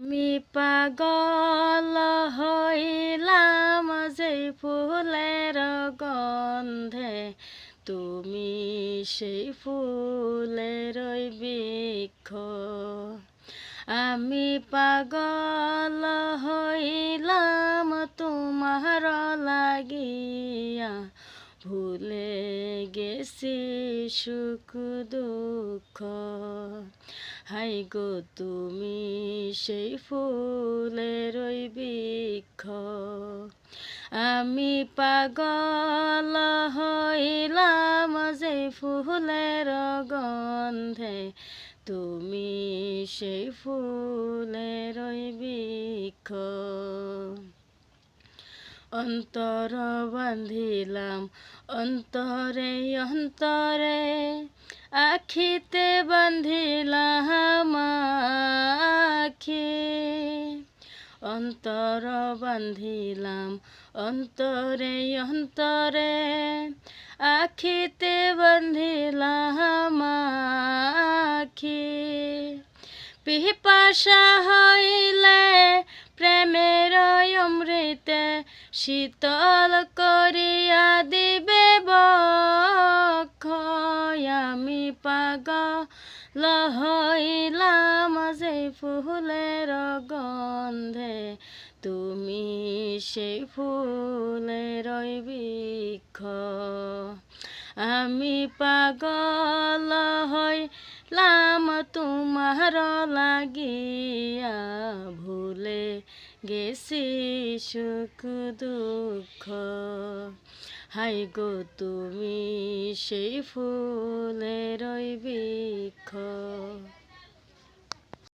আমি পাগল হইলাম যে ফুলের গন্ধে, তুমি সেই ফুলের বৃক্ষ। আমি পাগল হইলাম তোমার লাগিয়া, ভুলে গেছি সুখ দুঃখ। হাই গো তুমি সেই ফুলের বৃক্ষ। আমি পাগল হইলাম যে ফুলের গন্ধে, তুমি সেই ফুলের বৃক্ষ। অন্তর বান্ধিলাম অন্তরে অন্তরে, আখিতে বান্ধিলাম আখি। অন্তর বান্ধিলাম অন্তরে অন্তরে, আখিতে বান্ধিলাম আখি। পিপাসা হইলে প্রেমের অমৃতে, শীতল করিয়া দিবে বক্ষ। আমি পাগল হইলাম যে ফুলের গন্ধে, তুমি সেই ফুলের বৃক্ষ। আমি পাগল হইলাম তোমার লাগিয়া, ভুলে গেছি সুখ দুঃখ। হাই গো তুমি সেই ফুলের বৃক্ষ।